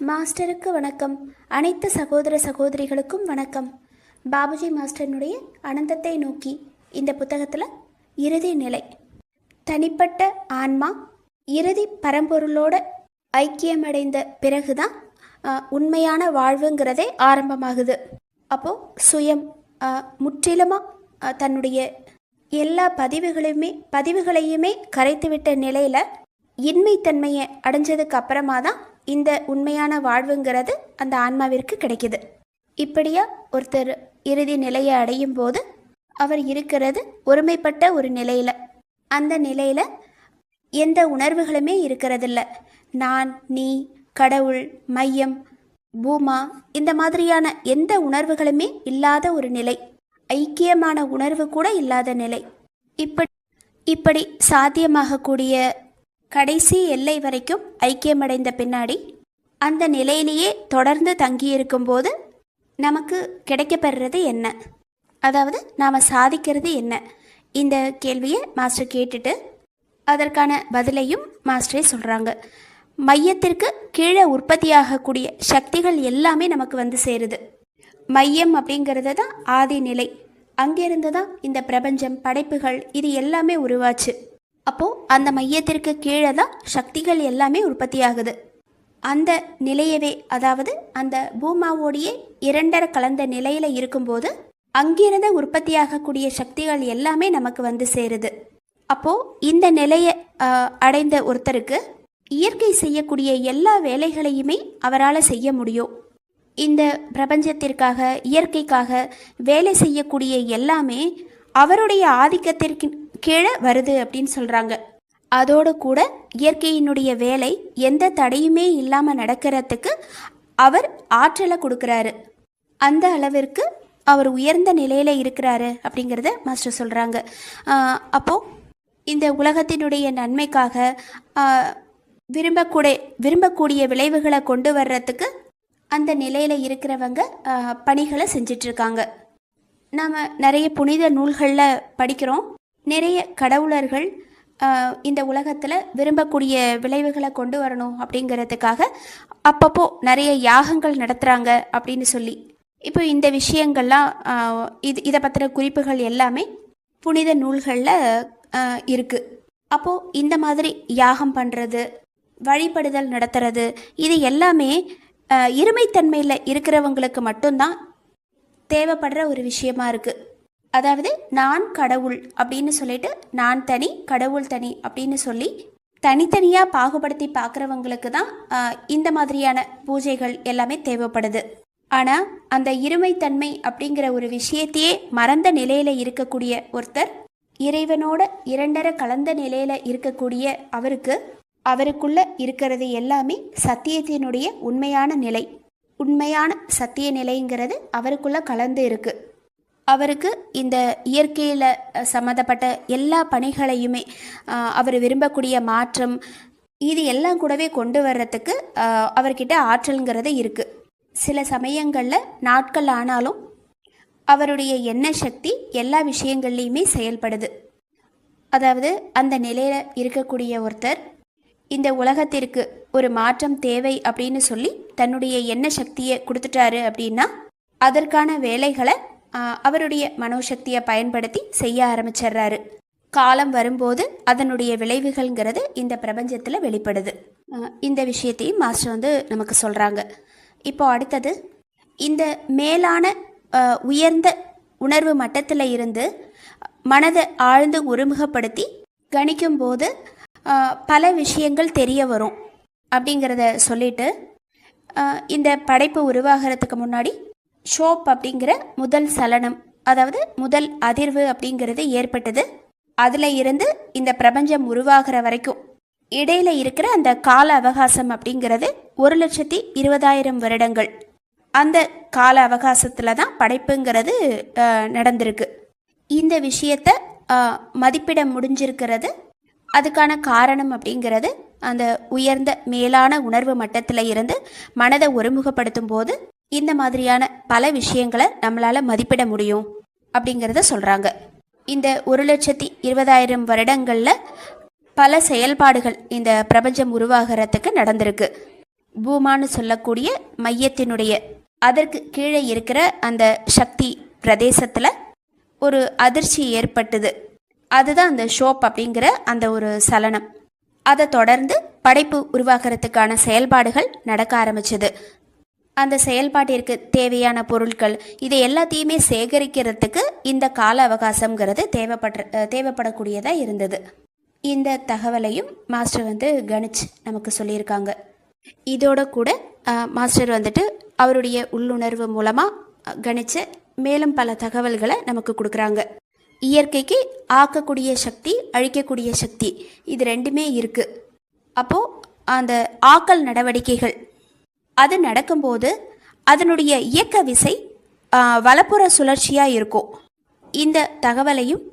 மாஸ்டருக்கு வணக்கம். அனைத்து சகோதர சகோதரிகளுக்கும் வணக்கம். பாபுஜி மாஸ்டர்னுடைய அனந்தத்தை நோக்கி இந்த புத்தகத்தில் இறுதி நிலை, தனிப்பட்ட ஆன்மா இறுதி பரம்பொருளோட ஐக்கியமடைந்த பிறகுதான் உண்மையான வாழ்வுங்கிறதே ஆரம்பமாகுது. அப்போது சுயம் முற்றிலுமாக தன்னுடைய எல்லா பதிவுகளையுமே கரைத்துவிட்ட நிலையில் இன்மைத்தன்மையை அடைஞ்சதுக்கு அப்புறமா தான் இந்த உண்மையான வாழ்வுங்கிறது அந்த ஆன்மாவிற்கு கிடைக்குது. இப்படியா ஒருத்தர் இறுதி நிலையை அடையும் போது அவர் இருக்கிறது ஒருமைப்பட்ட ஒரு நிலையில். அந்த நிலையில் எந்த உணர்வுகளுமே இருக்கிறதில்ல. நான், நீ, கடவுள், மையம், பூமா, இந்த மாதிரியான எந்த உணர்வுகளுமே இல்லாத ஒரு நிலை, ஐக்கியமான உணர்வு கூட இல்லாத நிலை. இப்படி சாத்தியமாகக்கூடிய கடைசி எல்லை வரைக்கும் ஐக்கியமடைந்த பின்னாடி அந்த நிலையிலேயே தொடர்ந்து தங்கியிருக்கும் போது நமக்கு கிடைக்கப்பெறுறது என்ன, அதாவது நாம் சாதிக்கிறது என்ன? இந்த கேள்வியை மாஸ்டர் கேட்டுட்டு அதற்கான பதிலையும் மாஸ்டரே சொல்கிறாங்க. மையத்திற்கு கீழே உற்பத்தியாகக்கூடிய சக்திகள் எல்லாமே நமக்கு வந்து சேருது. மையம் அப்படிங்கிறது தான் ஆதி நிலை. அங்கிருந்து தான் இந்த பிரபஞ்சம், படைப்புகள் இது எல்லாமே உருவாச்சு. அப்போது அந்த மையத்திற்கு கீழே தான் சக்திகள் எல்லாமே உற்பத்தியாகுது. அந்த நிலையவே, அதாவது அந்த பூமாவோடையே இரண்டரை கலந்த நிலையில் இருக்கும்போது அங்கிருந்து உற்பத்தியாகக்கூடிய சக்திகள் எல்லாமே நமக்கு வந்து சேருது. அப்போது இந்த நிலையை அடைந்த ஒருத்தருக்கு இயற்கை செய்யக்கூடிய எல்லா வேலைகளையுமே அவரால் செய்ய முடியும். இந்த பிரபஞ்சத்திற்காக, இயற்கைக்காக வேலை செய்யக்கூடிய எல்லாமே அவருடைய ஆதிக்கத்திற்கு கீழே வருது அப்படின்னு சொல்கிறாங்க. அதோடு கூட இயற்கையினுடைய வேலை எந்த தடையுமே இல்லாமல் நடக்கிறதுக்கு அவர் ஆற்றலை கொடுக்குறாரு. அந்த அளவிற்கு அவர் உயர்ந்த நிலையில் இருக்கிறாரு அப்படிங்கிறத மாஸ்டர் சொல்கிறாங்க. அப்போது இந்த உலகத்தினுடைய நன்மைக்காக விரும்பக்கூடிய விளைவுகளை கொண்டு வர்றதுக்கு அந்த நிலையில் இருக்கிறவங்க பணிகளை செஞ்சிட்ருக்காங்க. நாம் நிறைய புனித நூல்களில் படிக்கிறோம், நிறைய கடவுளர்கள் இந்த உலகத்தில் விரும்பக்கூடிய விளைவுகளை கொண்டு வரணும் அப்படிங்கிறதுக்காக அப்பப்போ நிறைய யாகங்கள் நடத்துகிறாங்க அப்படின்னு சொல்லி. இப்போ இந்த விஷயங்கள்லாம் இதை பற்றின குறிப்புகள் எல்லாமே புனித நூல்களில் இருக்குது. அப்போது இந்த மாதிரி யாகம் பண்ணுறது, வழிபடுதல் நடத்துறது, இது எல்லாமே இருமைத்தன்மையில் இருக்கிறவங்களுக்கு மட்டும்தான் தேவைப்படுற ஒரு விஷயமா இருக்குது. அதாவது நான் கடவுள் அப்படின்னு சொல்லிட்டு நான் தனி, கடவுள் தனி அப்படின்னு சொல்லி தனித்தனியாக பாகுபடுத்தி பார்க்குறவங்களுக்கு தான் இந்த மாதிரியான பூஜைகள் எல்லாமே தேவைப்படுது. ஆனால் அந்த இருமைத்தன்மை அப்படிங்கிற ஒரு விஷயத்தையே மறந்த நிலையில் இருக்கக்கூடிய ஒருத்தர், இறைவனோட இரண்டரை கலந்த நிலையில் இருக்கக்கூடிய அவருக்குள்ள இருக்கிறது எல்லாமே சத்தியத்தினுடைய உண்மையான நிலை. உண்மையான சத்திய நிலைங்கிறது அவருக்குள்ளே கலந்து இருக்குது. அவருக்கு இந்த இயற்கையில் சம்மந்தப்பட்ட எல்லா பணிகளையுமே அவர் விரும்பக்கூடிய மாற்றம் இது எல்லாம் கூடவே கொண்டு வர்றதுக்கு அவர்கிட்ட ஆற்றல்ங்கிறது இருக்குது. சில சமயங்களில் நாட்கள் ஆனாலும் அவருடைய எண்ண சக்தி எல்லா விஷயங்கள்லையுமே செயல்படுது. அதாவது அந்த நிலையில் இருக்கக்கூடிய ஒருத்தர் இந்த உலகத்திற்கு ஒரு மாற்றம் தேவை அப்படின்னு சொல்லி தன்னுடைய எண்ண சக்தியை கொடுத்துட்டாரு அப்படின்னா அதற்கான வேலைகளை அவருடைய மனோசக்தியை பயன்படுத்தி செய்ய ஆரம்பிச்சிடுறாரு. காலம் வரும்போது அதனுடைய விளைவுகள்ங்கிறது இந்த பிரபஞ்சத்தில் வெளிப்படுது. இந்த விஷயத்தையும் மாஸ்டர் நமக்கு சொல்கிறாங்க. இப்போ அடுத்தது, இந்த மேலான உயர்ந்த உணர்வு மட்டத்தில் இருந்து மனதை ஆழ்ந்து ஒருமுகப்படுத்தி கணிக்கும்போது பல விஷயங்கள் தெரிய வரும் அப்படிங்கிறத சொல்லிட்டு, இந்த படைப்பு உருவாகிறதுக்கு முன்னாடி ஷோப் அப்படிங்கிற முதல் சலனம், அதாவது முதல் அதிர்வு அப்படிங்கிறது ஏற்பட்டது. அதில் இருந்து இந்த பிரபஞ்சம் உருவாகிற வரைக்கும் இடையில இருக்கிற அந்த கால அவகாசம் அப்படிங்கிறது 1,20,000 வருடங்கள். அந்த கால அவகாசத்தில் தான் படைப்புங்கிறது நடந்திருக்கு. இந்த விஷயத்தை மதிப்பிட முடிஞ்சிருக்கிறது. அதுக்கான காரணம் அப்படிங்கிறது அந்த உயர்ந்த மேலான உணர்வு மட்டத்தில் இருந்து மனதை ஒருமுகப்படுத்தும் போது இந்த மாதிரியான பல விஷயங்களை நம்மளால் மதிப்பிட முடியும் அப்படிங்கிறத சொல்கிறாங்க. இந்த 1,20,000 வருடங்களில் பல செயல்பாடுகள் இந்த பிரபஞ்சம் உருவாகிறதுக்கு நடந்திருக்கு. பூமான்னு சொல்லக்கூடிய மையத்தினுடைய அதற்கு கீழே இருக்கிற அந்த சக்தி பிரதேசத்தில் ஒரு அதிர்ச்சி ஏற்பட்டது. அதுதான் அந்த ஷோப் அப்படிங்கிற அந்த ஒரு சலனம். அதை தொடர்ந்து படைப்பு உருவாகிறதுக்கான செயல்பாடுகள் நடக்க ஆரம்பிச்சது. அந்த செயல்பாட்டிற்கு தேவையான பொருட்கள் இதை எல்லாத்தையுமே சேகரிக்கிறதுக்கு இந்த கால அவகாசங்கிறது தேவைப்படக்கூடியதாக இருந்தது. இந்த தகவலையும் மாஸ்டர் கணிச்சு நமக்கு சொல்லியிருக்காங்க. இதோட கூட மாஸ்டர் அவருடைய உள்ளுணர்வு மூலமாக கணிச்ச மேலும் பல தகவல்களை நமக்கு கொடுக்குறாங்க. இயற்கைக்கு ஆக்கக்கூடிய சக்தி, அழிக்கக்கூடிய சக்தி, இது ரெண்டுமே இருக்குது. அப்போது அந்த ஆக்கல் நடவடிக்கைகள் அது நடக்கும்போது அதனுடைய இயக்க விசை வலப்புற சுழற்சியாக இருக்கும். இந்த தகவலையும்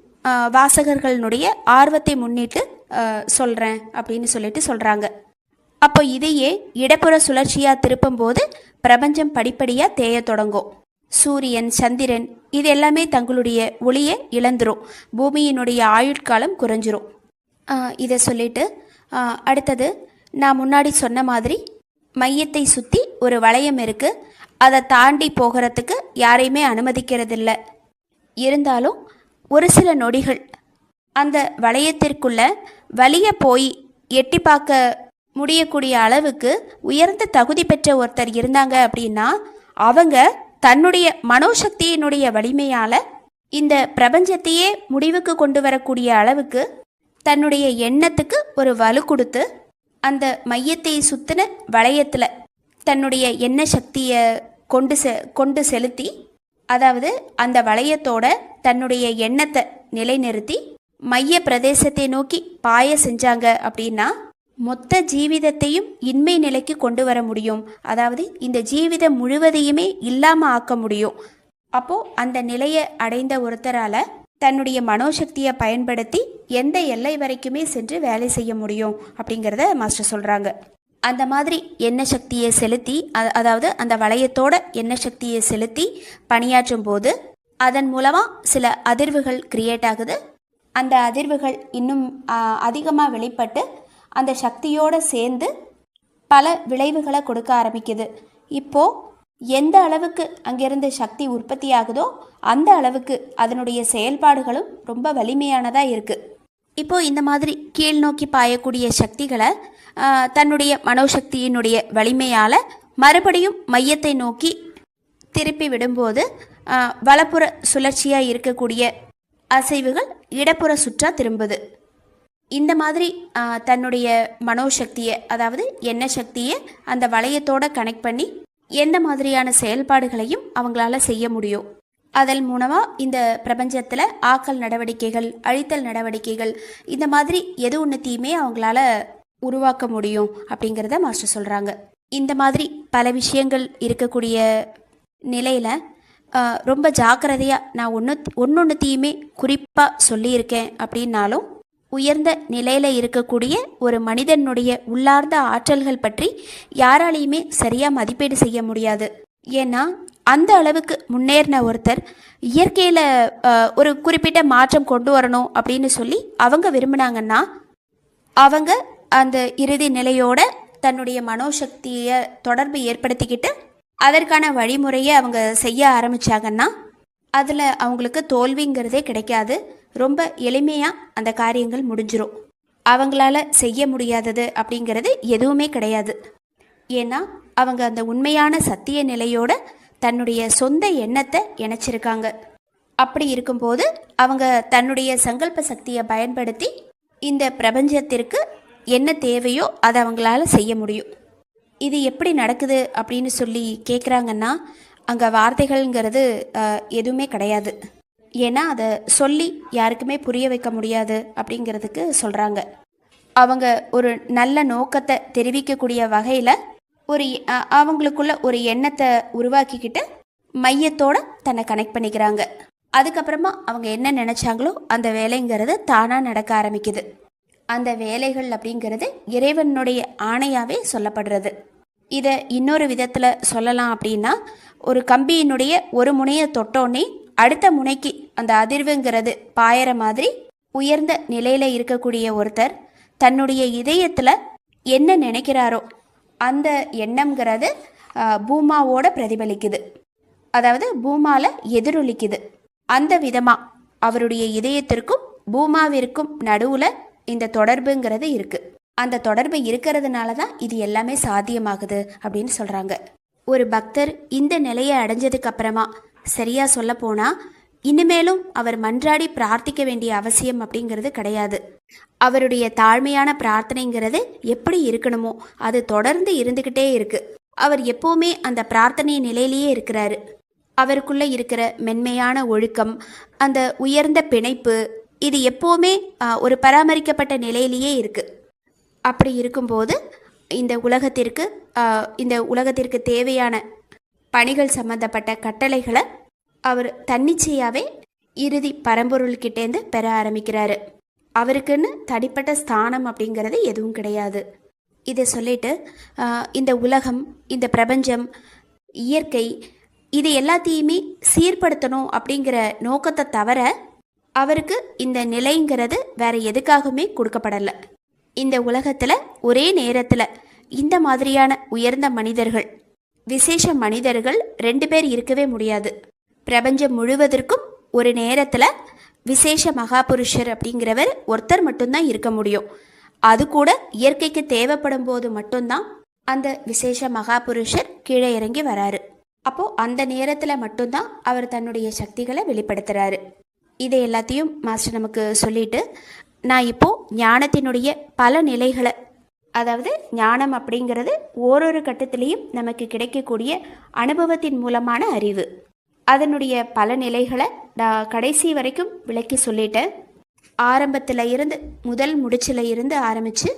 வாசகர்களுடைய ஆர்வத்தை முன்னிட்டு சொல்கிறேன் அப்படின்னு சொல்கிறாங்க. அப்போ இதையே இடப்புற சுழற்சியாக திருப்பும்போது பிரபஞ்சம் படிப்படியாக தேய தொடங்கும். சூரியன், சந்திரன் இது எல்லாமே தங்களுடைய ஒளியை இழந்துரும். பூமியினுடைய ஆயுட்காலம் குறைஞ்சிரும். இதை சொல்லிட்டு அடுத்தது நான் முன்னாடி சொன்ன மாதிரி மையத்தை சுற்றி ஒரு வளையம் இருக்குது. அதை தாண்டி போகிறதுக்கு யாரையுமே அனுமதிக்கிறதில்ல. இருந்தாலும் ஒரு சில நொடிகள் அந்த வளையத்திற்குள்ள வலிய போய் எட்டி பார்க்க முடியக்கூடிய அளவுக்கு உயர்ந்த தகுதி பெற்ற ஒருத்தர் இருந்தாங்க அப்படின்னா அவங்க தன்னுடைய மனோசக்தியினுடைய வலிமையால் இந்த பிரபஞ்சத்தையே முடிவுக்கு கொண்டு வரக்கூடிய அளவுக்கு தன்னுடைய எண்ணத்துக்கு ஒரு வலு கொடுத்து அந்த மையத்தை சுற்றின வளையத்தில் தன்னுடைய எண்ண சக்தியை கொண்டு செலுத்தி, அதாவது அந்த வளையத்தோட தன்னுடைய எண்ணத்தை நிலைநிறுத்தி மைய பிரதேசத்தை நோக்கி பாய செஞ்சாங்க அப்படின்னா மொத்த ஜீவிதத்தையும் இன்மை நிலைக்கு கொண்டு வர முடியும். அதாவது இந்த ஜீவிதம் முழுவதையுமே இல்லாமல் ஆக்க முடியும். அப்போது அந்த நிலையை அடைந்த ஒருத்தரால் தன்னுடைய மனோசக்தியை பயன்படுத்தி எந்த எல்லை வரைக்குமே சென்று வேலை செய்ய முடியும் அப்படிங்கிறத மாஸ்டர் சொல்கிறாங்க. அந்த மாதிரி எண்ணெய் சக்தியை செலுத்தி, அதாவது அந்த வளையத்தோட எண்ணெய் சக்தியை செலுத்தி பணியாற்றும் போது அதன் மூலமாக சில அதிர்வுகள் கிரியேட் ஆகுது. அந்த அதிர்வுகள் இன்னும் அதிகமாக வெளிப்பட்டு அந்த சக்தியோடு சேர்ந்து பல விளைவுகளை கொடுக்க ஆரம்பிக்குது. இப்போது எந்த அளவுக்கு அங்கிருந்து சக்தி உற்பத்தி ஆகுதோ அந்த அளவுக்கு அதனுடைய செயல்பாடுகளும் ரொம்ப வலிமையானதாக இருக்குது. இப்போது இந்த மாதிரி கீழ் நோக்கி பாயக்கூடிய சக்திகளை தன்னுடைய மனோசக்தியினுடைய வலிமையால் மறுபடியும் மையத்தை நோக்கி திருப்பி விடும்போது வலப்புற சுழற்சியாக இருக்கக்கூடிய அசைவுகள் இடப்புற சுற்றா திரும்புது. இந்த மாதிரி தன்னுடைய மனோசக்தியை, அதாவது எண்ணெய் சக்தியை அந்த வளையத்தோடு கனெக்ட் பண்ணி எந்த மாதிரியான செயல்பாடுகளையும் அவங்களால செய்ய முடியும். அதன் மூலமாக இந்த பிரபஞ்சத்தில் ஆக்கல் நடவடிக்கைகள், அழித்தல் நடவடிக்கைகள், இந்த மாதிரி எது ஒன்றுத்தையுமே அவங்களால உருவாக்க முடியும் அப்படிங்கிறத மாஸ்டர் சொல்கிறாங்க. இந்த மாதிரி பல விஷயங்கள் இருக்கக்கூடிய நிலையில் ரொம்ப ஜாக்கிரதையாக நான் ஒன்னொன்றுத்தையுமே குறிப்பாக சொல்லியிருக்கேன் அப்படின்னாலும் உயர்ந்த நிலையில் இருக்கக்கூடிய ஒரு மனிதனுடைய உள்ளார்ந்த ஆற்றல்கள் பற்றி யாராலையுமே சரியாக மதிப்பீடு செய்ய முடியாது. ஏன்னா அந்த அளவுக்கு முன்னேறின ஒருத்தர் இயற்கையில் ஒரு குறிப்பிட்ட மாற்றம் கொண்டு வரணும் அப்படின்னு சொல்லி அவங்க விரும்பினாங்கன்னா அவங்க அந்த இறுதி நிலையோட தன்னுடைய மனோசக்தியை தொடர்பு ஏற்படுத்திக்கிட்டு அதற்கான வழிமுறையை அவங்க செய்ய ஆரம்பித்தாங்கன்னா அதில் அவங்களுக்கு தோல்விங்கிறதே கிடைக்காது. ரொம்ப எளிமையாக அந்த காரியங்கள் முடிஞ்சிடும். அவங்களால செய்ய முடியாதது அப்படிங்கிறது எதுவுமே கிடையாது. ஏன்னா அவங்க அந்த உண்மையான சத்திய நிலையோட தன்னுடைய சொந்த எண்ணத்தை இணைச்சிருக்காங்க. அப்படி இருக்கும்போது அவங்க தன்னுடைய சங்கல்ப சக்தியை பயன்படுத்தி இந்த பிரபஞ்சத்திற்கு என்ன தேவையோ அதை அவங்களால செய்ய முடியும். இது எப்படி நடக்குது அப்படின்னு சொல்லி கேட்குறாங்கன்னா அங்கே வார்த்தைகள்ங்கிறது எதுவுமே கிடையாது. ஏன்னா அதை சொல்லி யாருக்குமே புரிய வைக்க முடியாது அப்படிங்கிறதுக்கு சொல்கிறாங்க. அவங்க ஒரு நல்ல நோக்கத்தை தெரிவிக்கக்கூடிய வகையில் அவங்களுக்குள்ள ஒரு எண்ணத்தை உருவாக்கிக்கிட்டு மையத்தோடு தன்னை கனெக்ட் பண்ணிக்கிறாங்க. அதுக்கப்புறமா அவங்க என்ன நினச்சாங்களோ அந்த வேலைங்கிறது தானாக நடக்க ஆரம்பிக்குது. அந்த வேலைகள் அப்படிங்கிறது இறைவனுடைய ஆணையாகவே சொல்லப்படுறது. இதை இன்னொரு விதத்தில் சொல்லலாம் அப்படின்னா, ஒரு கம்பியினுடைய ஒரு முனையை தொட்டோன்னே அடுத்த முனைக்கு அந்த அதிர்வுங்கிறது பாயிற மாதிரி உயர்ந்த நிலையில் இருக்கக்கூடிய ஒருத்தர் தன்னுடைய இதயத்தில் என்ன நினைக்கிறாரோ அந்த எண்ணம்ங்கிறது பூமாவோட பிரதிபலிக்குது, அதாவது பூமால எதிரொலிக்குது. அந்த விதமாக அவருடைய இதயத்திற்கும் பூமாவிற்கும் நடுவில் இந்த தொடர்புங்கிறது இருக்குது. அந்த தொடர்பு இருக்கிறதுனால தான் இது எல்லாமே சாத்தியமாகுது அப்படின்னு சொல்கிறாங்க. ஒரு பக்தர் இந்த நிலையை அடைஞ்சதுக்கு அப்புறமா சரியாக சொல்ல போனால் இனிமேலும் அவர் மன்றாடி பிரார்த்திக்க வேண்டிய அவசியம் அப்படிங்கிறது கிடையாது. அவருடைய தாழ்மையான பிரார்த்தனைங்கிறது எப்படி இருக்கணுமோ அது தொடர்ந்து இருந்துக்கிட்டே இருக்கு. அவர் எப்போவுமே அந்த பிரார்த்தனை நிலையிலேயே இருக்கிறாரு. அவருக்குள்ளே இருக்கிற மென்மையான ஒழுக்கம், அந்த உயர்ந்த பிணைப்பு, இது எப்போவுமே ஒரு பராமரிக்கப்பட்ட நிலையிலேயே இருக்குது. அப்படி இருக்கும்போது இந்த உலகத்திற்கு தேவையான பணிகள் சம்பந்தப்பட்ட கட்டளைகளை அவர் தன்னிச்சையாகவே இறுதி பரம்பொருள்கிட்டேருந்து பெற ஆரம்பிக்கிறாரு. அவருக்குன்னு தனிப்பட்ட ஸ்தானம் அப்படிங்கிறது எதுவும் கிடையாது. இதை சொல்லிட்டு இந்த உலகம், இந்த பிரபஞ்சம், இயற்கை, இது எல்லாத்தையுமே சீர்படுத்தணும் அப்படிங்கிற நோக்கத்தை தவிர அவருக்கு இந்த நிலைங்கிறது வேற எதுக்காகவுமே கொடுக்கப்படலை. இந்த உலகத்தில் ஒரே நேரத்தில் இந்த மாதிரியான உயர்ந்த மனிதர்கள், விசேஷ மனிதர்கள் 2 பேர் இருக்கவே முடியாது. பிரபஞ்சம் முழுவதற்கும் ஒரு நேரத்தில் விசேஷ மகாபுருஷர் அப்படிங்கிறவர் ஒருத்தர் மட்டும்தான் இருக்க முடியும். அது கூட இயற்கைக்கு தேவைப்படும் போது மட்டும்தான் அந்த விசேஷ மகாபுருஷர் கீழே இறங்கி வராரு. அப்போது அந்த நேரத்தில் மட்டும்தான் அவர் தன்னுடைய சக்திகளை வெளிப்படுத்துகிறாரு. இதை எல்லாத்தையும் மாஸ்டர் நமக்கு சொல்லிட்டு, நான் இப்போது ஞானத்தினுடைய பல நிலைகளை, அதாவது ஞானம் அப்படிங்கிறது ஓரொரு கட்டத்திலையும் நமக்கு கிடைக்கக்கூடிய அனுபவத்தின் மூலமான அறிவு, அதனுடைய பல நிலைகளை நான் கடைசி வரைக்கும் விளக்கி சொல்லிட்டேன். ஆரம்பத்தில் இருந்து முதல் முடிச்சில் இருந்து ஆரம்பித்து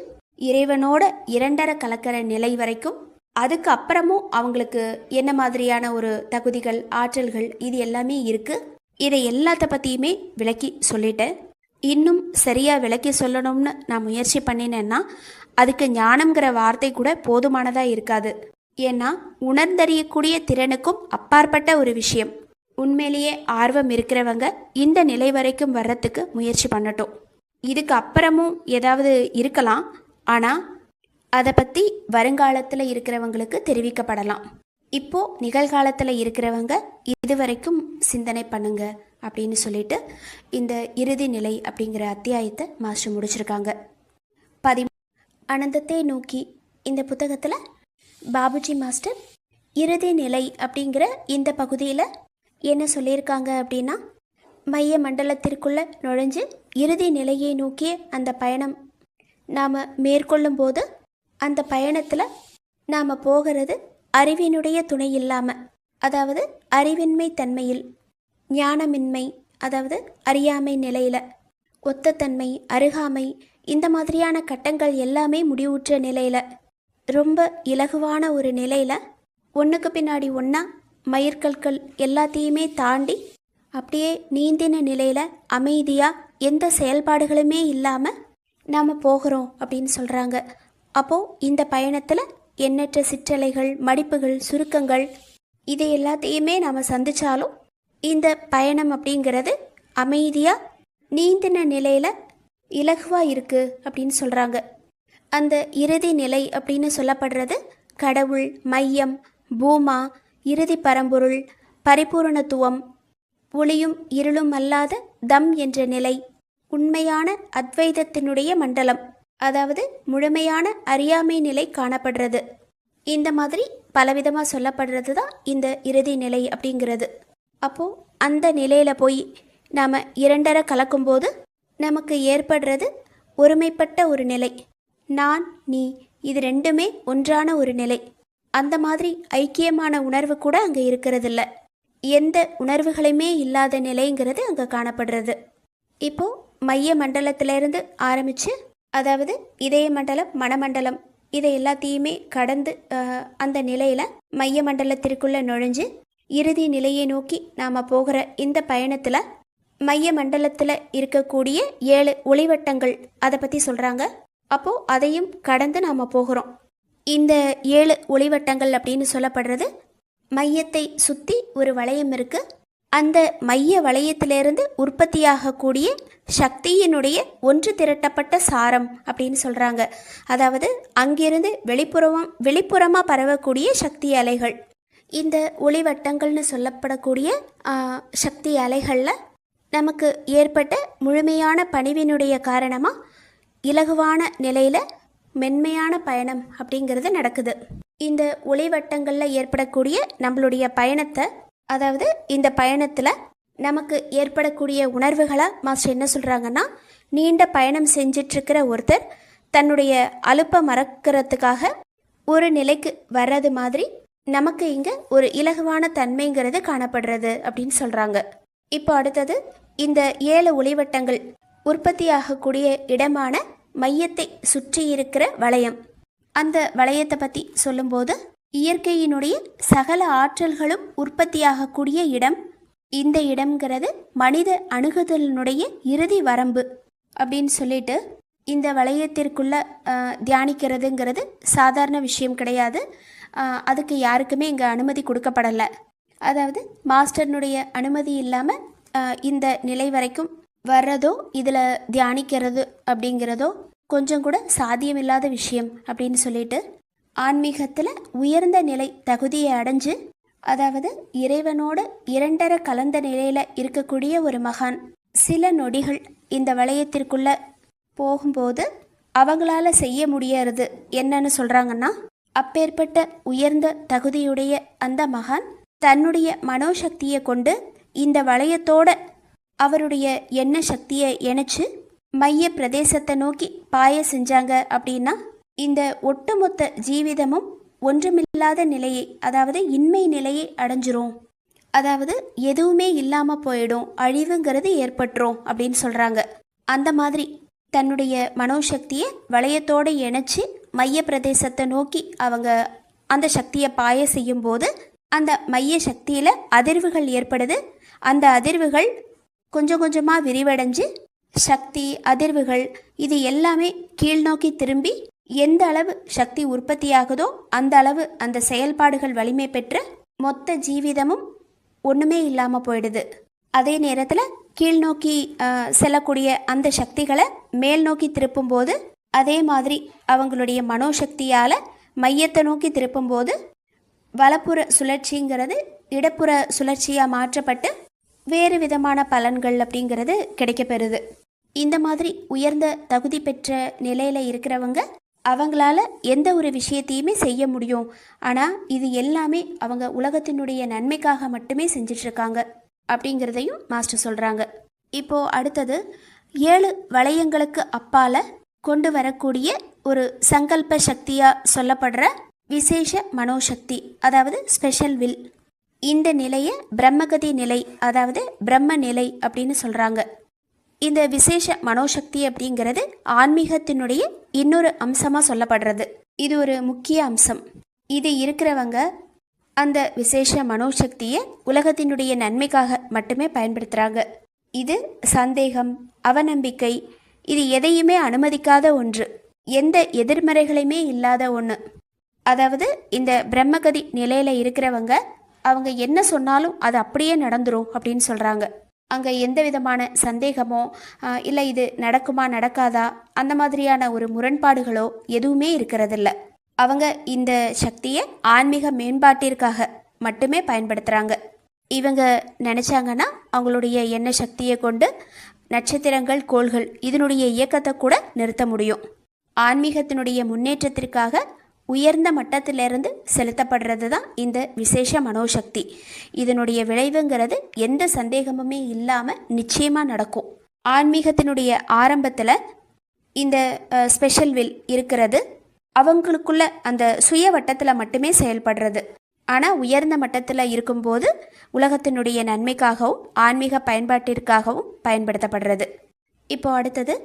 இறைவனோட இரண்டரை கலக்கிற நிலை வரைக்கும், அதுக்கு அப்புறமும் அவங்களுக்கு என்ன மாதிரியான ஒரு தகுதிகள், ஆற்றல்கள், இது எல்லாமே இருக்குது. இதை எல்லாத்த பற்றியுமே விளக்கி சொல்லிட்டேன். இன்னும் சரியாக விளக்கி சொல்லணும்னு நான் முயற்சி பண்ணினேன்னா அதுக்கு ஞானம்ங்கிற வார்த்தை கூட போதுமானதாக இருக்காது. ஏன்னா உணர்ந்தறியக்கூடிய திறனுக்கும் அப்பாற்பட்ட ஒரு விஷயம். உண்மையிலேயே ஆர்வம் இருக்கிறவங்க இந்த நிலை வரைக்கும் வர்றதுக்கு முயற்சி பண்ணட்டும். இதுக்கு அப்புறமும் ஏதாவது இருக்கலாம், ஆனால் அதை பற்றி வருங்காலத்தில் இருக்கிறவங்களுக்கு தெரிவிக்கப்படலாம். இப்போது நிகழ்காலத்தில் இருக்கிறவங்க இதுவரைக்கும் சிந்தனை பண்ணுங்க அப்படின்னு சொல்லிட்டு இந்த இறுதி நிலை அப்படிங்கிற அத்தியாயத்தை மாஸ்டர் முடிச்சிருக்காங்க. அனந்தத்தை நோக்கி இந்த புத்தகத்தில் பாபுஜி மாஸ்டர் இறுதி நிலை அப்படிங்கிற இந்த பகுதியில் என்ன சொல்லியிருக்காங்க அப்படின்னா, மைய மண்டலத்திற்குள்ளே நுழைஞ்சு இறுதி நிலையை நோக்கிய அந்த பயணம் நாம் மேற்கொள்ளும் போது அந்த பயணத்தில் நாம் போகிறது அறிவினுடைய துணை இல்லாமல், அதாவது அறிவின்மை தன்மையில், ஞானமின்மை, அதாவது அறியாமை நிலையில், ஒத்தத்தன்மை, அருகாமை, இந்த மாதிரியான கட்டங்கள் எல்லாமே முடிவுற்ற நிலையில், ரொம்ப இலகுவான ஒரு நிலையில் ஒன்றுக்கு பின்னாடி ஒன்றா மயிர்கற்கள் எல்லாத்தையுமே தாண்டி அப்படியே நீந்தின நிலையில் அமைதியாக எந்த செயல்பாடுகளுமே இல்லாமல் நாம் போகிறோம் அப்படின்னு சொல்கிறாங்க. அப்போது இந்த பயணத்தில் எண்ணற்ற சிற்றலைகள், மடிப்புகள், சுருக்கங்கள், இதை எல்லாத்தையுமே நாம் சந்தித்தாலும் இந்த பயணம் அப்படிங்கிறது அமைதியாக நீந்தின நிலையில் இலகுவாக இருக்குது அப்படின்னு சொல்கிறாங்க. அந்த இறுதி நிலை அப்படின்னு சொல்லப்படுறது கடவுள், மையம், பூமா, இறுதி பரம்பொருள், பரிபூரணத்துவம், ஒளியும் இருளும் அல்லாத தம் என்ற நிலை, உண்மையான அத்வைதத்தினுடைய மண்டலம், அதாவது முழுமையான அறியாமை நிலை காணப்படுறது. இந்த மாதிரி பலவிதமாக சொல்லப்படுறது தான் இந்த இறுதி நிலை அப்படிங்கிறது. அப்போது அந்த நிலையில் போய் நாம் இரண்டரை கலக்கும்போது நமக்கு ஏற்படுறது ஒருமைப்பட்ட ஒரு நிலை. நான், நீ, இது ரெண்டுமே ஒன்றான ஒரு நிலை. அந்த மாதிரி ஐக்கியமான உணர்வு கூட அங்கே இருக்கிறதில்ல. எந்த உணர்வுகளுமே இல்லாத நிலைங்கிறது அங்கே காணப்படுறது. இப்போது மைய மண்டலத்திலேருந்து ஆரம்பித்து, அதாவது இதய மண்டலம், மனமண்டலம், இதை எல்லாத்தையுமே கடந்து அந்த நிலையில் மைய மண்டலத்திற்குள்ளே நுழைஞ்சு இறுதி நிலையை நோக்கி நாம் போகிற இந்த பயணத்தில் மைய மண்டலத்தில் இருக்கக்கூடிய 7 ஒளிவட்டங்கள் அதை பற்றி சொல்கிறாங்க. அப்போது அதையும் கடந்து நாம் போகிறோம். இந்த 7 ஒளிவட்டங்கள் அப்படின்னு சொல்லப்படுறது மையத்தை சுற்றி ஒரு வளையம் இருக்குது. அந்த மைய வளையத்திலிருந்து உற்பத்தியாகக்கூடிய சக்தியினுடைய ஒன்று திரட்டப்பட்ட சாரம் அப்படின்னு சொல்கிறாங்க. அதாவது அங்கிருந்து வெளிப்புறமாக பரவக்கூடிய சக்தி அலைகள். இந்த ஒளிவட்டங்கள்னு சொல்லப்படக்கூடிய சக்தி அலைகளில் நமக்கு ஏற்பட்ட முழுமையான பணிவினுடைய காரணமாக இலகுவான நிலையில் மென்மையான பயணம் அப்படிங்கிறது நடக்குது. இந்த ஒளிவட்டங்களில் ஏற்படக்கூடிய நம்மளுடைய பயணத்தை, அதாவது இந்த பயணத்தில் நமக்கு ஏற்படக்கூடிய உணர்வுகளை மாஸ்டர் என்ன சொல்கிறாங்கன்னா, நீண்ட பயணம் செஞ்சிட்ருக்கிற ஒருத்தர் தன்னுடைய அலுப்பை மறக்கிறதுக்காக ஒரு நிலைக்கு வர்றது மாதிரி நமக்கு இங்கே ஒரு இலகுவான தன்மைங்கிறது காணப்படுறது அப்படின்னு சொல்கிறாங்க. இப்போ அடுத்தது இந்த 7 ஒளிவட்டங்கள் உற்பத்தியாகக்கூடிய இடமான மையத்தை சுற்றி இருக்கிற வளையம். அந்த வளையத்தை பற்றி சொல்லும்போது, இயற்கையினுடைய சகல ஆற்றல்களும் உற்பத்தியாகக்கூடிய இடம். இந்த இடம்ங்கிறது மனித அணுகுதலினுடைய இறுதி வரம்பு அப்படின்னு சொல்லிட்டு இந்த வளையத்திற்குள்ள தியானிக்கிறதுங்கிறது சாதாரண விஷயம் கிடையாது. அதுக்கு யாருக்குமே இங்கே அனுமதி கொடுக்கப்படலை. அதாவது மாஸ்டர்னுடைய அனுமதி இல்லாமல் இந்த நிலை வரைக்கும் வர்றதோ இதில் தியானிக்கிறது அப்படிங்கிறதோ கொஞ்சம் கூட சாத்தியமில்லாத விஷயம் அப்படின்னு சொல்லிட்டு, ஆன்மீகத்தில் உயர்ந்த நிலை தகுதியை அடைஞ்சு, அதாவது இறைவனோட இரண்டரை கலந்த நிலையில் இருக்கக்கூடிய ஒரு மகான் சில நொடிகள் இந்த வளையத்திற்குள்ளே போகும்போது அவங்களால செய்ய முடியறது என்னன்னு சொல்கிறாங்கன்னா, அப்பேற்பட்ட உயர்ந்த தகுதியுடைய அந்த மகான் தன்னுடைய மனோசக்தியை கொண்டு இந்த வளையத்தோட அவருடைய எண்ண சக்தியை இணைச்சு மைய பிரதேசத்தை நோக்கி பாய செஞ்சாங்க அப்படின்னா, இந்த ஒட்டுமொத்த ஜீவிதமும் ஒன்றுமில்லாத நிலையை, அதாவது இன்மை நிலையை அடைஞ்சிரும். அதாவது எதுவுமே இல்லாமல் போயிடும், அழிவுங்கிறது ஏற்பட்டுரும் அப்படின்னு சொல்கிறாங்க. அந்த மாதிரி தன்னுடைய மனோசக்தியை வளையத்தோடு இணைச்சி மைய பிரதேசத்தை நோக்கி அவங்க அந்த சக்தியை பாய செய்யும்போது அந்த மைய சக்தியில் அதிர்வுகள் ஏற்படுது. அந்த அதிர்வுகள் கொஞ்சம் கொஞ்சமாக விரிவடைஞ்சு சக்தி, அதிர்வுகள் இது எல்லாமே கீழ்நோக்கி திரும்பி எந்த அளவு சக்தி உற்பத்தி ஆகுதோ அந்த அளவு அந்த செயல்பாடுகள் வலிமை பெற்று மொத்த ஜீவிதமும் ஒன்றுமே இல்லாமல் போயிடுது. அதே நேரத்தில் கீழ்நோக்கி செல்லக்கூடிய அந்த சக்திகளை மேல் நோக்கி திருப்பும்போது அதே மாதிரி அவங்களுடைய மனோசக்தியால் மையத்தை நோக்கி திருப்பும்போது வலப்புற சுழற்சிங்கிறது இடப்புற சுழற்சியாக மாற்றப்பட்டு வேறு விதமான பலன்கள் அப்படிங்கிறது கிடைக்கப்பெறுது. இந்த மாதிரி உயர்ந்த தகுதி பெற்ற நிலையில் இருக்கிறவங்க அவங்களால எந்த ஒரு விஷயத்தையுமே செய்ய முடியும். ஆனால் இது எல்லாமே அவங்க உலகத்தினுடைய நன்மைக்காக மட்டுமே செஞ்சிட்ருக்காங்க அப்படிங்கிறதையும் மாஸ்டர் சொல்கிறாங்க. இப்போது அடுத்தது 7 வளையங்களுக்கு அப்பால் கொண்டு வரக்கூடிய ஒரு சங்கல்ப சக்தியாக சொல்லப்படுற விசேஷ மனோசக்தி, அதாவது ஸ்பெஷல் வில். இந்த நிலையை பிரம்மகதி நிலை, அதாவது பிரம்ம நிலை அப்படின்னு சொல்கிறாங்க. இந்த விசேஷ மனோசக்தி அப்படிங்கிறது ஆன்மீகத்தினுடைய இன்னொரு அம்சமாக சொல்லப்படுறது. இது ஒரு முக்கிய அம்சம். இது இருக்கிறவங்க அந்த விசேஷ மனோசக்தியை உலகத்தினுடைய நன்மைக்காக மட்டுமே பயன்படுத்துகிறாங்க. இது சந்தேகம், அவநம்பிக்கை இது எதையுமே அனுமதிக்காத ஒன்று, எந்த எதிர்மறைகளையுமே இல்லாத ஒன்று. அதாவது இந்த பிரம்மகதி நிலையில் இருக்கிறவங்க அவங்க என்ன சொன்னாலும் அது அப்படியே நடந்துரும் அப்படின்னு சொல்கிறாங்க. அங்கே எந்த விதமான சந்தேகமோ இல்லை இது நடக்குமா நடக்காதா அந்த மாதிரியான ஒரு முரண்பாடுகளோ எதுவுமே இருக்கிறதில்ல. அவங்க இந்த சக்தியை ஆன்மீக மேம்பாட்டிற்காக மட்டுமே பயன்படுத்துகிறாங்க. இவங்க நினச்சாங்கன்னா அவங்களுடைய எண்ண சக்தியை கொண்டு நட்சத்திரங்கள், கோள்கள் இதனுடைய இயக்கத்தை கூட நிறுத்த முடியும். ஆன்மீகத்தினுடைய முன்னேற்றத்திற்காக உயர்ந்த மட்டத்திலிருந்து செலுத்தப்படுறது தான் இந்த விசேஷ மனோசக்தி. இதனுடைய விளைவுங்கிறது எந்த சந்தேகமுமே இல்லாமல் நிச்சயமாக நடக்கும். ஆன்மீகத்தினுடைய ஆரம்பத்தில் இந்த ஸ்பெஷல் வில் இருக்கிறது அவங்களுக்குள்ள அந்த சுய வட்டத்தில் மட்டுமே செயல்படுறது. ஆனால் உயர்ந்த மட்டத்தில் இருக்கும்போது உலகத்தினுடைய நன்மைக்காகவும் ஆன்மீக பயன்பாட்டிற்காகவும் பயன்படுத்தப்படுறது. இப்போ அடுத்தது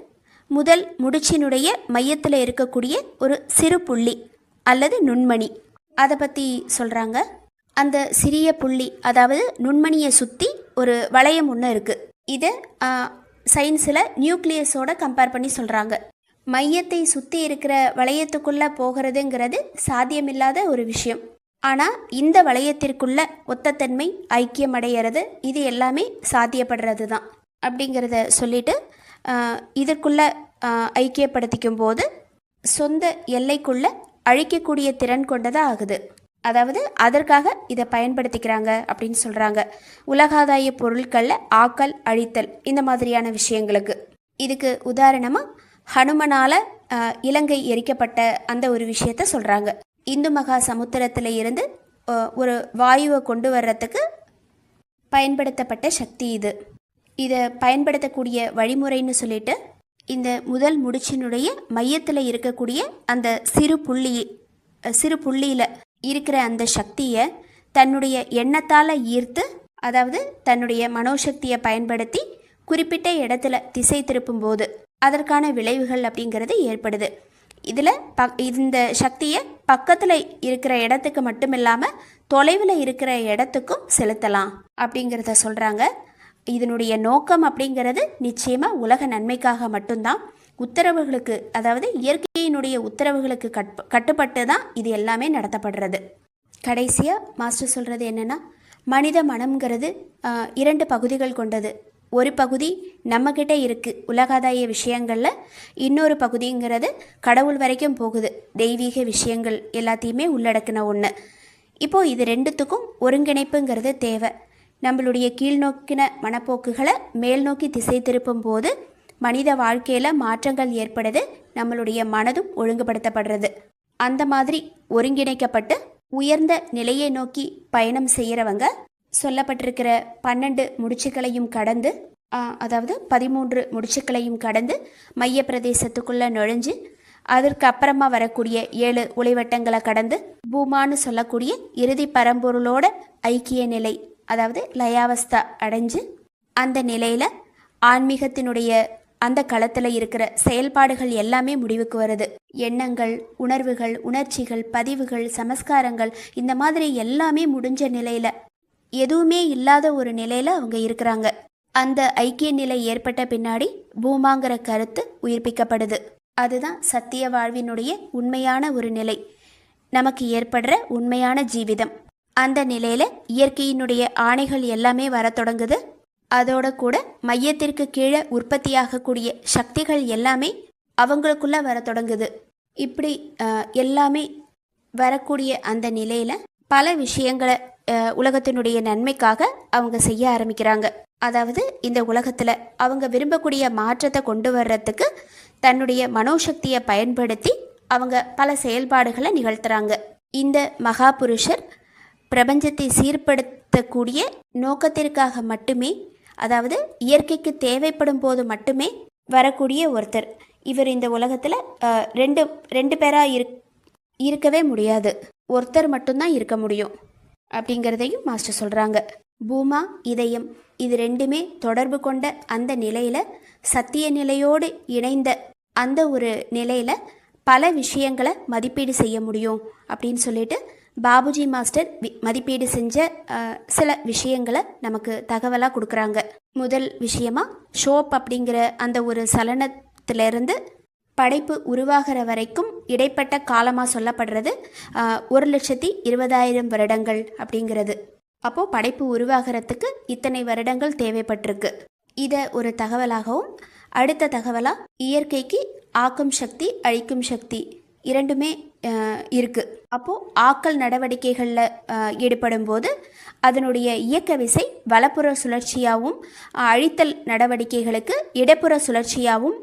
முதல் முடிச்சினுடைய மையத்தில் இருக்கக்கூடிய ஒரு சிறு புள்ளி அல்லது நுண்மணி, அதை பற்றி சொல்கிறாங்க. அந்த சிறிய புள்ளி, அதாவது நுண்மணியை சுற்றி ஒரு வளையம் ஒன்று இருக்குது. இதை சயின்ஸில் நியூக்ளியஸோட கம்பேர் பண்ணி சொல்கிறாங்க. மையத்தை சுற்றி இருக்கிற வளையத்துக்குள்ளே போகிறதுங்கிறது சாத்தியமில்லாத ஒரு விஷயம். ஆனால் இந்த வளையத்திற்குள்ள ஒத்தத்தன்மை ஐக்கியம் அடையிறது இது எல்லாமே சாத்தியப்படுறது தான் அப்படிங்கிறத சொல்லிட்டு இதற்குள்ள ஐக்கியப்படுத்திக்கும் போது சொந்த எல்லைக்குள்ள அழிக்கக்கூடிய திறன் கொண்டதாக ஆகுது. அதாவது அதற்காக இதை பயன்படுத்திக்கிறாங்க அப்படின்னு சொல்கிறாங்க. உலகாதாய பொருட்களில் ஆக்கல் அழித்தல் இந்த மாதிரியான விஷயங்களுக்கு. இதுக்கு உதாரணமாக ஹனுமனால் இலங்கை எரிக்கப்பட்ட அந்த ஒரு விஷயத்த சொல்கிறாங்க. இந்து மகா சமுத்திரத்தில் இருந்து ஒரு வாயுவை கொண்டு வர்றதுக்கு பயன்படுத்தப்பட்ட சக்தி இது. இதை பயன்படுத்தக்கூடிய வழிமுறைன்னு சொல்லிட்டு இந்த முதல் முடிச்சினுடைய மையத்தில் இருக்கக்கூடிய அந்த சிறு புள்ளியில் இருக்கிற அந்த சக்தியை தன்னுடைய எண்ணத்தால் ஈர்த்து, அதாவது தன்னுடைய மனோசக்தியை பயன்படுத்தி குறிப்பிட்ட இடத்துல திசை திருப்பும் போது அதற்கான விளைவுகள் அப்படிங்கிறது ஏற்படுது. இதில் இந்த சக்தியை பக்கத்தில் இருக்கிற இடத்துக்கு மட்டும் இல்லாமல் தொலைவில் இருக்கிற இடத்துக்கும் செலுத்தலாம் அப்படிங்கிறத சொல்கிறாங்க. இதனுடைய நோக்கம் அப்படிங்கிறது நிச்சயமாக உலக நன்மைக்காக மட்டும்தான். உத்தரவுகளுக்கு, அதாவது இயற்கையினுடைய உத்தரவுகளுக்கு கட்டுப்பட்டு தான் இது எல்லாமே நடத்தப்படுறது. கடைசியாக மாஸ்டர் சொல்கிறது என்னென்னா, மனித மனம்ங்கிறது 2 பகுதிகள் கொண்டது. ஒரு பகுதி நம்மக்கிட்ட இருக்குது உலகாதாய விஷயங்களில், இன்னொரு பகுதிங்கிறது கடவுள் வரைக்கும் போகுது, தெய்வீக விஷயங்கள் எல்லாத்தையுமே உள்ளடக்கின ஒன்று. இப்போது இது 2த்துக்கும் ஒருங்கிணைப்புங்கிறது தேவை. நம்மளுடைய கீழ்நோக்கின மனப்போக்குகளை மேல் நோக்கி திசை திருப்பும் போது மனித வாழ்க்கையில் மாற்றங்கள் ஏற்படுது, நம்மளுடைய மனதும் ஒழுங்குபடுத்தப்படுறது. அந்த மாதிரி ஒருங்கிணைக்கப்பட்டு உயர்ந்த நிலையை நோக்கி பயணம் செய்கிறவங்க சொல்லப்பட்டிருக்கிற 12 முடிச்சுக்களையும் கடந்து, அதாவது 13 முடிச்சுக்களையும் கடந்து மைய பிரதேசத்துக்குள்ளே நுழைஞ்சு அதற்கு அப்புறமா வரக்கூடிய 7 ஒளிவட்டங்களை கடந்து பூமான்னு சொல்லக்கூடிய இறுதி பரம்பொருளோட ஐக்கிய நிலை, அதாவது லயாவஸ்தா அடைஞ்சு அந்த நிலையில் ஆன்மீகத்தினுடைய அந்த களத்தில் இருக்கிற செயல்பாடுகள் எல்லாமே முடிவுக்கு வருது. எண்ணங்கள், உணர்வுகள், உணர்ச்சிகள், பதிவுகள், சமஸ்காரங்கள் இந்த மாதிரி எல்லாமே முடிஞ்ச நிலையில், எதுவுமே இல்லாத ஒரு நிலையில் அவங்க இருக்கிறாங்க. அந்த ஐக்கிய நிலை ஏற்பட்ட பின்னாடி பூமாங்கிற கருத்து உயிர்ப்பிக்கப்படுது. அதுதான் சத்திய வாழ்வினுடைய உண்மையான ஒரு நிலை, நமக்கு ஏற்படுற உண்மையான ஜீவிதம். அந்த நிலையில் இயற்கையினுடைய ஆணைகள் எல்லாமே வர தொடங்குது. அதோட கூட மையத்திற்கு கீழே உற்பத்தியாகக்கூடிய சக்திகள் எல்லாமே அவங்களுக்குள்ள வர தொடங்குது. இப்படி எல்லாமே வரக்கூடிய அந்த நிலையில் பல விஷயங்களை உலகத்தினுடைய நன்மைக்காக அவங்க செய்ய ஆரம்பிக்கிறாங்க. அதாவது இந்த உலகத்தில் அவங்க விரும்பக்கூடிய மாற்றத்தை கொண்டு வர்றதுக்கு தன்னுடைய மனோசக்தியை பயன்படுத்தி அவங்க பல செயல்பாடுகளை நிகழ்த்துறாங்க. இந்த மகா புருஷர் பிரபஞ்சத்தை சீர்படுத்தக்கூடிய நோக்கத்திற்காக மட்டுமே, அதாவது இயற்கைக்கு தேவைப்படும் போது மட்டுமே வரக்கூடிய ஒருத்தர் இவர். இந்த உலகத்தில் ரெண்டு பேராக இருக்கவே முடியாது, ஒருத்தர் மட்டும்தான் இருக்க முடியும் அப்படிங்கிறதையும் மாஸ்டர் சொல்கிறாங்க. பூமா, இதயம் இது 2மே தொடர்பு கொண்ட அந்த நிலையில், சத்திய நிலையோடு இணைந்த அந்த ஒரு நிலையில் பல விஷயங்களை மதிப்பீடு செய்ய முடியும் அப்படின்னு சொல்லிட்டு பாபுஜி மாஸ்டர் மதிப்பீடு செஞ்ச சில விஷயங்களை நமக்கு தகவலாக கொடுக்குறாங்க. முதல் விஷயமா ஷோப் அப்படிங்கிற அந்த ஒரு சலனத்திலிருந்து படைப்பு உருவாகிற வரைக்கும் இடைப்பட்ட காலமாக சொல்லப்படுறது 1,20,000 வருடங்கள் அப்படிங்கிறது. அப்போது படைப்பு உருவாகிறதுக்கு இத்தனை வருடங்கள் தேவைப்பட்டிருக்கு. இதை ஒரு தகவலாகவும், அடுத்த தகவலாக இயற்கைக்கு ஆக்கும் சக்தி, அழிக்கும் சக்தி 2மே இருக்குது. அப்போது ஆக்கல் நடவடிக்கைகளில் ஈடுபடும் போது அதனுடைய இயக்க விசை வலப்புற சுழற்சியாகவும், அழித்தல் நடவடிக்கைகளுக்கு இடப்புற சுழற்சியாகவும்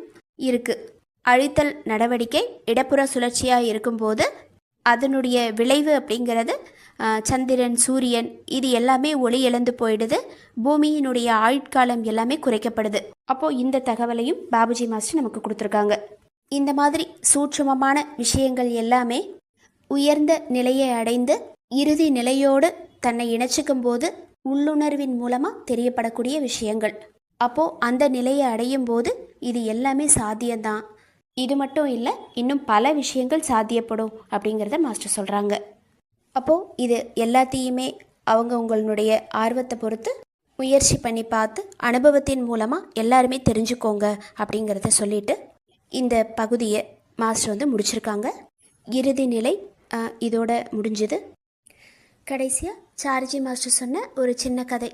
இருக்குது. அழித்தல் நடவடிக்கை இடப்புற சுழற்சியாக இருக்கும்போது அதனுடைய விளைவு அப்படிங்கிறது சந்திரன், சூரியன் இது எல்லாமே ஒளி இழந்து போயிடுது, பூமியினுடைய ஆயுட்காலம் எல்லாமே குறைக்கப்படுது. அப்போது இந்த தகவலையும் பாபுஜி மாஸ்டர் நமக்கு கொடுத்துருக்காங்க. இந்த மாதிரி சூட்சுமமான விஷயங்கள் எல்லாமே உயர்ந்த நிலையை அடைந்து இறுதி நிலையோடு தன்னை இணைச்சிக்கும் போது உள்ளுணர்வின் மூலமாக தெரியப்படக்கூடிய விஷயங்கள். அப்போது அந்த நிலையை அடையும் போது இது எல்லாமே சாத்தியம்தான். இது மட்டும் இல்லை, இன்னும் பல விஷயங்கள் சாத்தியப்படும் அப்படிங்கிறத மாஸ்டர் சொல்கிறாங்க. அப்போது இது எல்லாத்தையுமே உங்களுடைய ஆர்வத்தை பொறுத்து முயற்சி பண்ணி பார்த்து அனுபவத்தின் மூலமாக எல்லாருமே தெரிஞ்சுக்கோங்க அப்படிங்கிறத சொல்லிட்டு இந்த பகுதியை மாஸ்டர் முடிச்சிருக்காங்க. இறுதி நிலை இதோட முடிஞ்சுது. கடைசியாக சார்ஜி மாஸ்டர் சொன்ன ஒரு சின்ன கதை.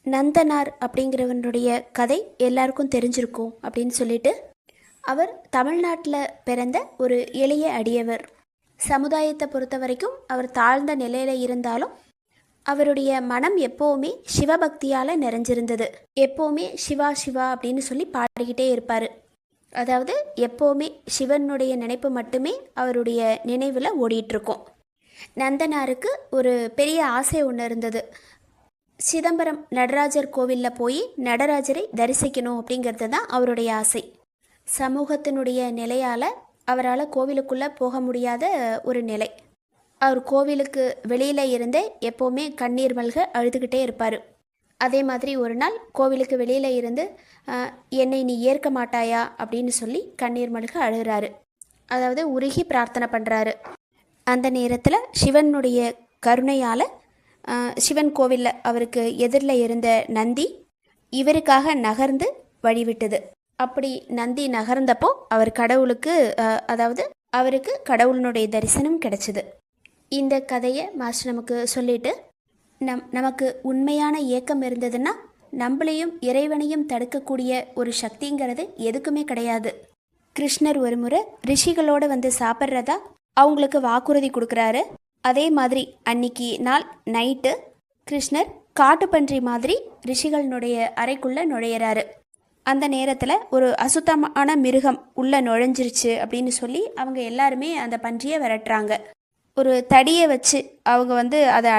நந்தனார் அப்படிங்கிறவனுடைய கதை எல்லாருக்கும் தெரிஞ்சிருக்கும் அப்படின்னு சொல்லிட்டு, அவர் தமிழ்நாட்டில் பிறந்த ஒரு எளிய அடியவர். சமுதாயத்தை பொறுத்த வரைக்கும் அவர் தாழ்ந்த நிலையில் இருந்தாலும் அவருடைய மனம் எப்போவுமே சிவபக்தியால் நிறைஞ்சிருந்தது. எப்போவுமே சிவா சிவா அப்படின்னு சொல்லி பாடிக்கிட்டே இருப்பார். அதாவது எப்போவுமே சிவனுடைய நினைப்பு மட்டுமே அவருடைய நினைவில் ஓடிட்டுருக்கும். நந்தனாருக்கு ஒரு பெரிய ஆசை ஒன்று இருந்தது. சிதம்பரம் நடராஜர் கோவிலில் போய் நடராஜரை தரிசிக்கணும் அப்படிங்கிறது தான் அவருடைய ஆசை. சமூகத்தினுடைய நிலையால் அவரால் கோவிலுக்குள்ளே போக முடியாத ஒரு நிலை. அவர் கோவிலுக்கு வெளியில் இருந்தே எப்போவுமே கண்ணீர் மல்க அழுதுகிட்டே இருப்பார். அதே மாதிரி ஒரு நாள் கோவிலுக்கு வெளியில் இருந்து என்னை நீ ஏற்க மாட்டாயா அப்படின்னு சொல்லி கண்ணீர் மல்க அழுகிறாரு. அதாவது உருகி பிரார்த்தனை பண்ணுறாரு. அந்த நேரத்தில் சிவனுடைய கருணையால் சிவன் கோவிலில் அவருக்கு எதிரில் இருந்த நந்தி இவருக்காக நகர்ந்து வழிவிட்டது. அப்படி நந்தி நகர்ந்தப்போ அவர் கடவுளுக்கு அதாவது அவருக்கு கடவுளினுடைய தரிசனம் கிடைச்சிது. இந்த கதையை மாஸ்டர் நமக்கு சொல்லிட்டு, நமக்கு உண்மையான ஏக்கம் இருந்ததுன்னா நம்மளையும் இறைவனையும் தடுக்கக்கூடிய ஒரு சக்திங்கிறது எதுக்குமே கிடையாது. கிருஷ்ணர் ஒரு முறை ரிஷிகளோடு வந்து சாப்பிட்றதா அவங்களுக்கு வாக்குறுதி கொடுக்குறாரு. அதே மாதிரி அன்னைக்கு நாள் நைட்டு கிருஷ்ணர் காட்டுப்பன்றி மாதிரி ரிஷிகளினுடைய அறைக்குள்ளே நுழையிறாரு. அந்த நேரத்தில் ஒரு அசுத்தமான மிருகம் உள்ளே நுழைஞ்சிருச்சு அப்படின்னு சொல்லி அவங்க எல்லாருமே அந்த பன்றியை விரட்டுறாங்க. ஒரு தடியை வச்சு அவங்க வந்து அதை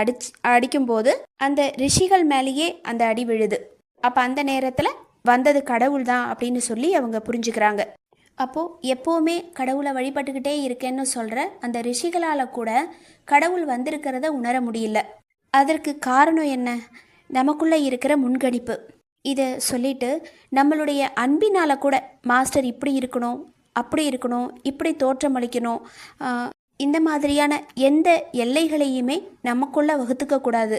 அடிக்கும்போது அந்த ரிஷிகள் மேலேயே அந்த அடி விழுது. அப்போ அந்த நேரத்தில் வந்தது கடவுள் தான் அப்படின்னு சொல்லி அவங்க புரிஞ்சுக்கிறாங்க. அப்போது எப்போவுமே கடவுளை வழிபட்டுக்கிட்டே இருக்கேன்னு சொல்கிற அந்த ரிஷிகளால் கூட கடவுள் வந்திருக்கிறத உணர முடியல. அதற்கு காரணம் என்ன? நமக்குள்ளே இருக்கிற முன்கணிப்பு. இதை சொல்லிட்டு நம்மளுடைய அன்பினால் கூட மாஸ்டர் இப்படி இருக்கணும், அப்படி இருக்கணும், இப்படி தோற்றமளிக்கணும், இந்த மாதிரியான எந்த எல்லைகளையுமே நமக்குள்ளே வகுத்துக்கக்கூடாது.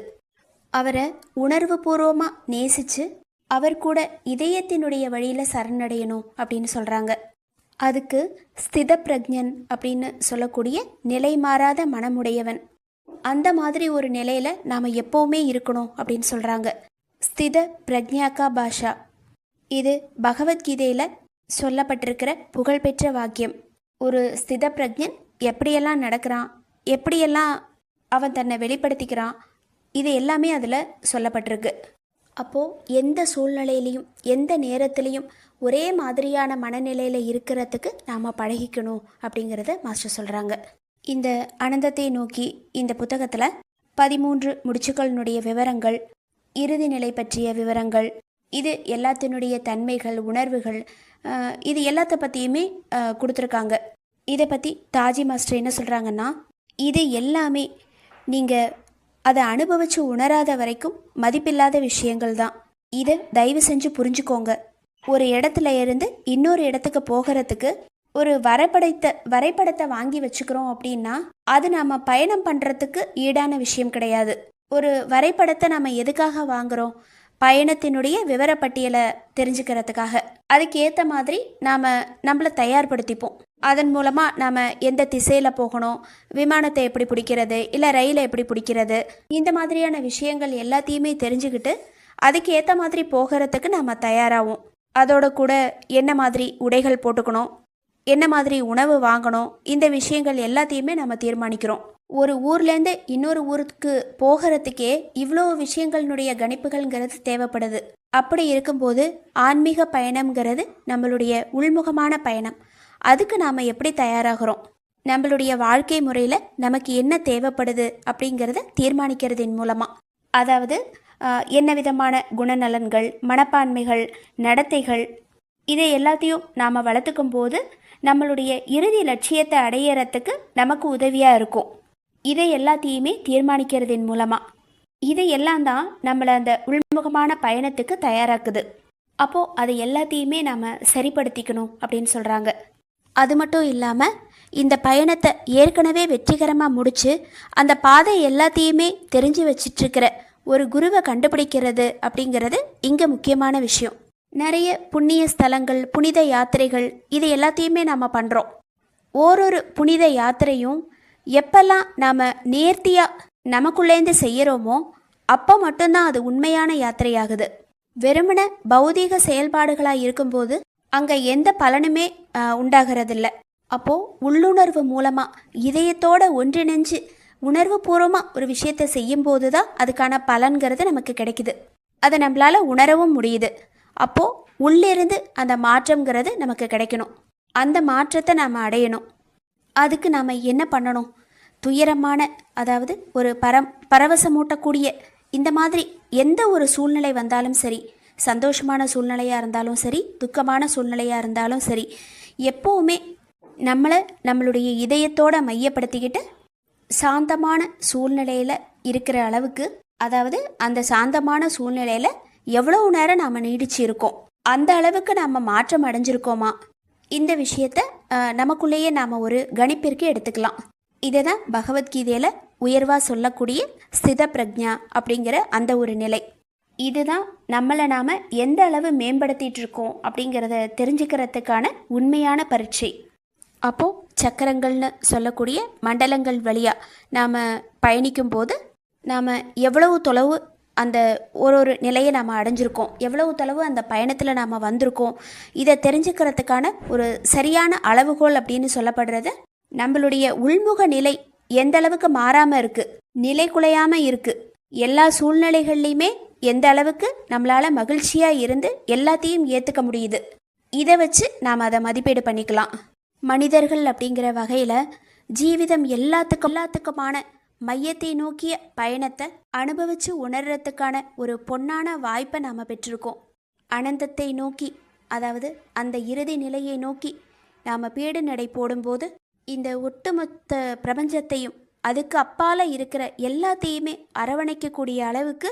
அவரை உணர்வு பூர்வமாக நேசித்து அவர் கூட இதயத்தினுடைய வழியில் சரணடையணும் அப்படின்னு சொல்கிறாங்க. அதுக்கு ஸ்தித பிரஜன் அப்படின்னு சொல்லக்கூடிய நிலை மாறாத மனமுடையவன், அந்த மாதிரி ஒரு நிலையில் நாம் எப்போவுமே இருக்கணும் அப்படின்னு சொல்கிறாங்க. ஸ்தித பிரக்ஞாக்கா பாஷா, இது பகவத்கீதையில் சொல்லப்பட்டிருக்கிற புகழ்பெற்ற வாக்கியம். ஒரு ஸ்தித பிரஜன் எப்படியெல்லாம் நடக்கிறான், எப்படியெல்லாம் அவன் தன்னை வெளிப்படுத்திக்கிறான், இது எல்லாமே அதில் சொல்லப்பட்டிருக்கு. அப்போது எந்த சூழ்நிலையிலையும் எந்த நேரத்துலையும் ஒரே மாதிரியான மனநிலையில் இருக்கிறதுக்கு நாம் பழகிக்கணும் அப்படிங்கிறத மாஸ்டர் சொல்கிறாங்க. இந்த அனந்தத்தை நோக்கி இந்த புத்தகத்தில் 13 முடிச்சுக்களினுடைய விவரங்கள், இறுதி நிலை பற்றிய விவரங்கள், இது எல்லாத்தினுடைய தன்மைகள், உணர்வுகள், இது எல்லாத்த பற்றியுமே கொடுத்துருக்காங்க. இதை பற்றி தாஜி மாஸ்டர் என்ன சொல்கிறாங்கன்னா, இது எல்லாமே நீங்கள் அதை அனுபவித்து உணராத வரைக்கும் மதிப்பில்லாத விஷயங்கள் தான். இதை தயவு செஞ்சு புரிஞ்சுக்கோங்க. ஒரு இடத்துல இருந்து இன்னொரு இடத்துக்கு போகிறதுக்கு ஒரு வரைபடத்தை வாங்கி வச்சுக்கிறோம் அப்படின்னா அது நாம் பயணம் பண்ணுறதுக்கு ஈடான விஷயம் கிடையாது. ஒரு வரைபடத்தை நம்ம எதுக்காக வாங்குகிறோம்? பயணத்தினுடைய விவரப்பட்டியலை தெரிஞ்சுக்கிறதுக்காக. அதுக்கேற்ற மாதிரி நாம் நம்மளை தயார்படுத்திப்போம். அதன் மூலமாக நாம் எந்த திசையில் போகணும், விமானத்தை எப்படி பிடிக்கிறது, இல்லை ரயிலை எப்படி பிடிக்கிறது, இந்த மாதிரியான விஷயங்கள் எல்லாத்தையுமே தெரிஞ்சுக்கிட்டு அதுக்கு ஏற்ற மாதிரி போகிறதுக்கு நாம் தயாராகும். அதோட கூட என்ன மாதிரி உடைகள் போட்டுக்கணும், என்ன மாதிரி உணவு வாங்கணும், இந்த விஷயங்கள் எல்லாத்தையுமே நம்ம தீர்மானிக்கிறோம். ஒரு ஊர்லேருந்து இன்னொரு ஊருக்கு போகிறதுக்கே இவ்வளோ விஷயங்களினுடைய கணிப்புகள்ங்கிறது தேவைப்படுது. அப்படி இருக்கும்போது ஆன்மீக பயணம்ங்கிறது நம்மளுடைய உள்முகமான பயணம். அதுக்கு நாம் எப்படி தயாராகிறோம்? நம்மளுடைய வாழ்க்கை முறையில் நமக்கு என்ன தேவைப்படுது அப்படிங்கிறத தீர்மானிக்கிறதின் மூலமாக, அதாவது என்ன விதமான குணநலன்கள், மனப்பான்மைகள், நடத்தைகள், இதை எல்லாத்தையும் நாம் வளர்த்துக்கும் போது நம்மளுடைய இறுதி லட்சியத்தை அடையிறதுக்கு நமக்கு உதவியாக இருக்கும். இதை எல்லாத்தையுமே தீர்மானிக்கிறதின் மூலமாக, இதையெல்லாம் தான் நம்மளை அந்த உள்முகமான பயணத்துக்கு தயாராக்குது. அப்போது அதை எல்லாத்தையுமே நாம் சரிப்படுத்திக்கணும் அப்படின்னு சொல்கிறாங்க. அது மட்டும் இல்லாமல் இந்த பயணத்தை ஏற்கனவே வெற்றிகரமாக முடித்து அந்த பாதை எல்லாத்தையுமே தெரிஞ்சு வச்சிட்ருக்கிற ஒரு குருவை கண்டுபிடிக்கிறது அப்படிங்கிறது இங்கே முக்கியமான விஷயம். நிறைய புண்ணிய ஸ்தலங்கள், புனித யாத்திரைகள், இது எல்லாத்தையுமே நாம் பண்ணுறோம். ஓரொரு புனித யாத்திரையும் எப்பெல்லாம் நாம் நேர்த்தியாக நமக்குள்ளேந்து செய்கிறோமோ அப்போ மட்டும்தான் அது உண்மையான யாத்திரையாகுது. வெறுமன பௌதீக செயல்பாடுகளாக இருக்கும்போது அங்கே எந்த பலனுமே உண்டாகிறதில்ல. அப்போது உள்ளுணர்வு மூலமாக இதயத்தோடு ஒன்றிணைஞ்சு உணர்வு பூர்வமாக ஒரு விஷயத்தை செய்யும்போது தான் அதுக்கான பலன்கிறது நமக்கு கிடைக்குது. அதை நம்மளால் உணரவும் முடியுது. அப்போது உள்ளிருந்து அந்த மாற்றங்கிறது நமக்கு கிடைக்கணும். அந்த மாற்றத்தை நாம் அடையணும். அதுக்கு நாம் என்ன பண்ணணும்? துயரமான, அதாவது ஒரு பரவசமூட்டக்கூடிய இந்த மாதிரி எந்த ஒரு சூழ்நிலை வந்தாலும் சரி, சந்தோஷமான சூழ்நிலையாக இருந்தாலும் சரி, துக்கமான சூழ்நிலையாக இருந்தாலும் சரி, எப்போவுமே நம்மளுடைய இதயத்தோடு மையப்படுத்திக்கிட்டு சாந்தமான சூழ்நிலையில் இருக்கிற அளவுக்கு, அதாவது அந்த சாந்தமான சூழ்நிலையில் எவ்வளவு நேரம் நாம் நீடிச்சு இருக்கோம், அந்த அளவுக்கு நாம் மாற்றம் அடைஞ்சிருக்கோமா, இந்த விஷயத்தை நமக்குள்ளேயே நாம் ஒரு கணிப்பிற்கு எடுத்துக்கலாம். இதை தான் பகவத்கீதையில் உயர்வாக சொல்லக்கூடிய ஸ்தித பிரக்ஞா அப்படிங்கிற அந்த ஒரு நிலை. இதுதான் நம்மளை நாம் எந்த அளவு மேம்படுத்திகிட்டு இருக்கோம் அப்படிங்கிறத தெரிஞ்சுக்கிறதுக்கான உண்மையான பரீட்சை. அப்போது சக்கரங்கள்னு சொல்லக்கூடிய மண்டலங்கள் வழியாக நாம் பயணிக்கும்போது நாம் எவ்வளவு தொலைவு அந்த ஒரு நிலையை நாம் அடைஞ்சிருக்கோம், எவ்வளவு தொலைவு அந்த பயணத்தில் நாம் வந்திருக்கோம், இதை தெரிஞ்சுக்கிறதுக்கான ஒரு சரியான அளவுகோல் அப்படின்னு சொல்லப்படுறது நம்மளுடைய உள்முக நிலை எந்த அளவுக்கு மாறாமல் இருக்குது, நிலை குலையாமல் இருக்குது, எல்லா சூழ்நிலைகள்லையுமே எந்த அளவுக்கு நம்மளால் மகிழ்ச்சியாக இருந்து எல்லாத்தையும் ஏற்றுக்க முடியுது, இதை வச்சு நாம் அதை மதிப்பீடு பண்ணிக்கலாம். மனிதர்கள் அப்படிங்கிற வகையில் ஜீவிதம் எல்லாத்துக்குமான மையத்தை நோக்கிய பயணத்தை அனுபவித்து உணர்றதுக்கான ஒரு பொன்னான வாய்ப்பை நாம் பெற்றிருக்கோம். அனந்தத்தை நோக்கி, அதாவது அந்த இறுதி நிலையை நோக்கி நாம் பீடு நடை போடும்போது இந்த ஒட்டுமொத்த பிரபஞ்சத்தையும் அதுக்கு அப்பால் இருக்கிற எல்லாத்தையுமே அரவணைக்கக்கூடிய அளவுக்கு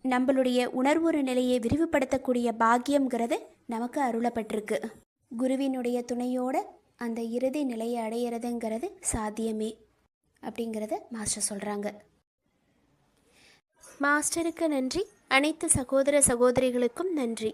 நம்மளுடைய உணர்வுற நிலையை விரிவுபடுத்தக்கூடிய பாக்கியம்ங்கிறது நமக்கு அருளப்பட்டிருக்கு. குருவினுடைய துணையோட அந்த இறுதி நிலையை அடையிறதுங்கிறது சாத்தியமே அப்படிங்கிறத மாஸ்டர் சொல்கிறாங்க. மாஸ்டருக்கு நன்றி. அனைத்து சகோதர சகோதரிகளுக்கும் நன்றி.